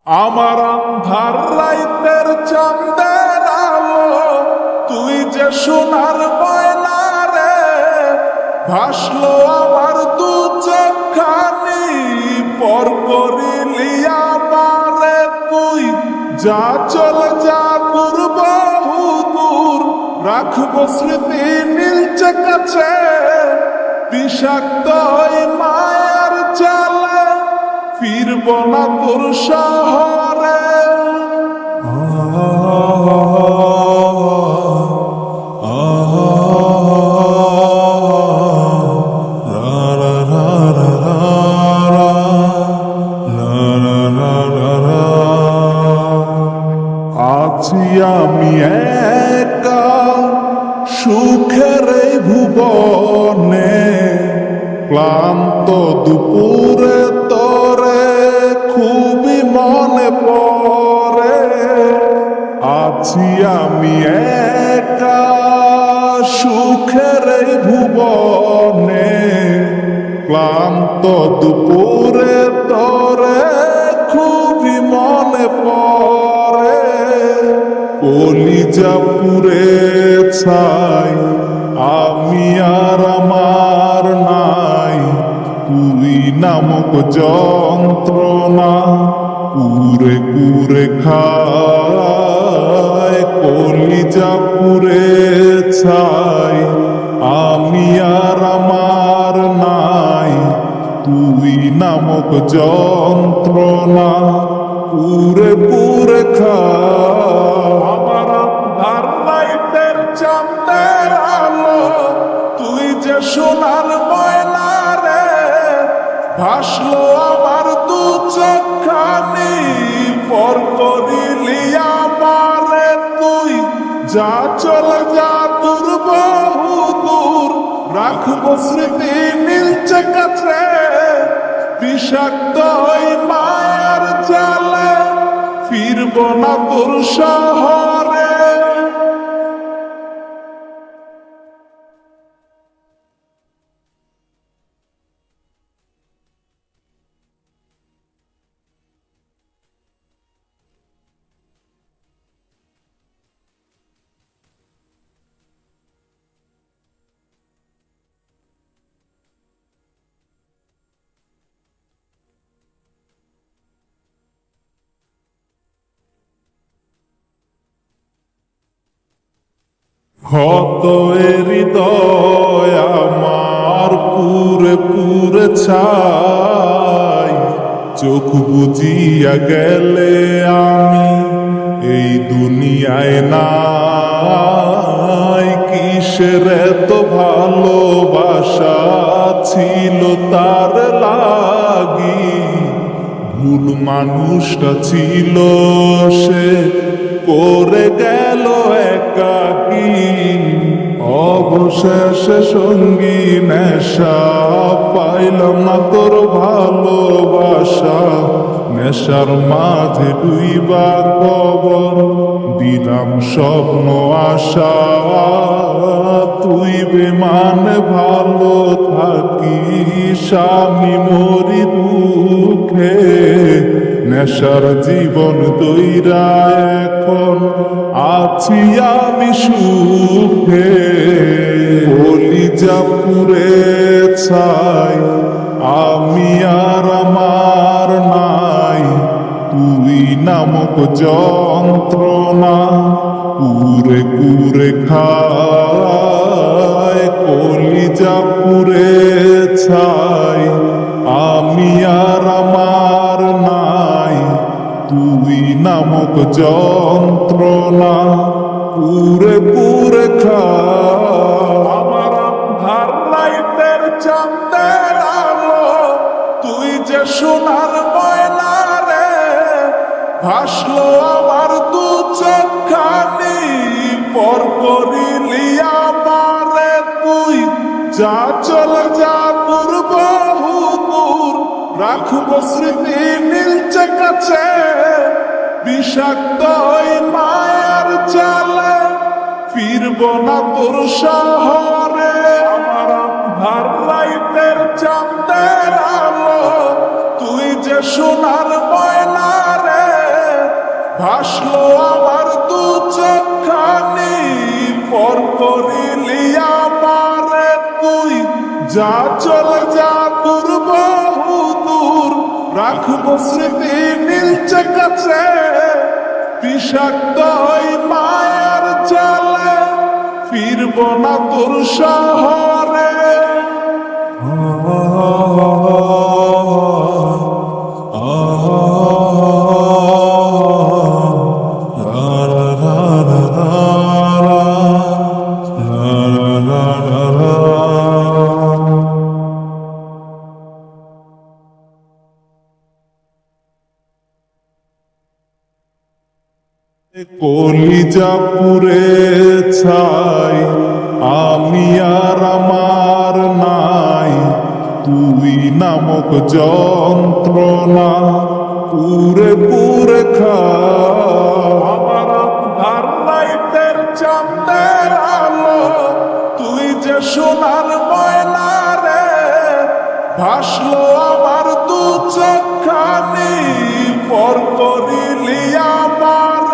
আমার আন্ধার রাইতের চাঁদের আলো, তুই যে সোনার ময়না রে। ভাসলো আমার দু চোখখানি, পর করিলি আমারে তুই। যা চলে যা দূর বহু দূর, রাখবো স্মৃতি নীলচে কাছে। বিষাক্ত ওই মায়ার জালে, ফিরব না তোর শহরে। আছি আমি একা সুখের এই ভুবনে, ক্লান্ত দুপুরে তোরে খুবই মনে পড়ে। আছি আমি একা সুখের এই ভুবনে, ক্লান্ত দুপুরে তোরে খুবই মনে পড়ে। কলিজা পুড়ে ছাই, আমি আর আমার নাই। তুই নামক যন্ত্রণা কুরে কুরে খায়। কলিজা পুড়ে ছাই, আমি আর আমার নাই। তুই নামক যন্ত্রণা পুরে পুরে খায়। আমার আন্ধার রাইতের চাঁদের আলো, তুই যে সোনার ময়না রে। ভাসলো আমার দু চোখখানি, পর করিলি আমারে তুই। যা চলে যা দূর বহু দূর, রাখবো স্মৃতি নীলচে কাছে। বিষাক্ত ওই মায়ার জালে, ফিরব না তোর শহরে। ক্ষত হৃদয় আমার পুরে পুরে ছাই। চোখ বুজিয়া গেলে আমি এই দুনিয়ায় নাই। কিসের এত ভালোবাসা ছিল তার লাগি। ভুল মানুষটা ছিল সে, করে গেল একাকী। অবশেষে সঙ্গী নেশা, পাইলাম না তোর ভালোবাসা। নেশার মাঝে ডুইবা খবর দিলাম স্বপ্ন আশা। তুই বেমানে ভালো থাকিস, আমি মরি দুঃখে। নেশার জীবন দইরা এখন আছি আমি সুখে। কলিজা পুড়ে ছাই, আমি আর আমার নাই। তুই নামক যন্ত্রণা কুরে কুরে খায়। কলিজা পুড়ে ছাই, আমি আর আমার নাই। তুই নামক যন্ত্রণা পুরে পুরে খায়। আমার আন্ধার রাইতের চাঁদের আলো, তুই যে সোনার ময়না রে। ভাসলো আমার দু চোখখানি, পর করিলি আমারে তুই। যা চলে যা দূর বহু দূর, রাখবো স্মৃতি নীলচে কাছে। বিষাক্ত ওই মায়ার জালে, ফিরব না তোর শহরে। আমার আন্ধার রাইতের চাঁদের আলো, তুই যে সোনার ময়না রে। ভাসলো আমার দু চোখখানি, পর করিলি আমারে তুই। যা চলে যা দূর বহু দূর, রাখবো স্মৃতি নীলচে কাছে। বিষাক্ত ওই মায়ার জালে, ফিরব না তোর শহরে। কলিজা পুরে ছাই, আমি আর আমার নাই। তুই নামক যন্ত্রণা পুরে পুরে খা। আমার আন্ধার লাইটের চাঁদের আলো, তুই যে সোনার ময়না রে। ভাসলো আমার দু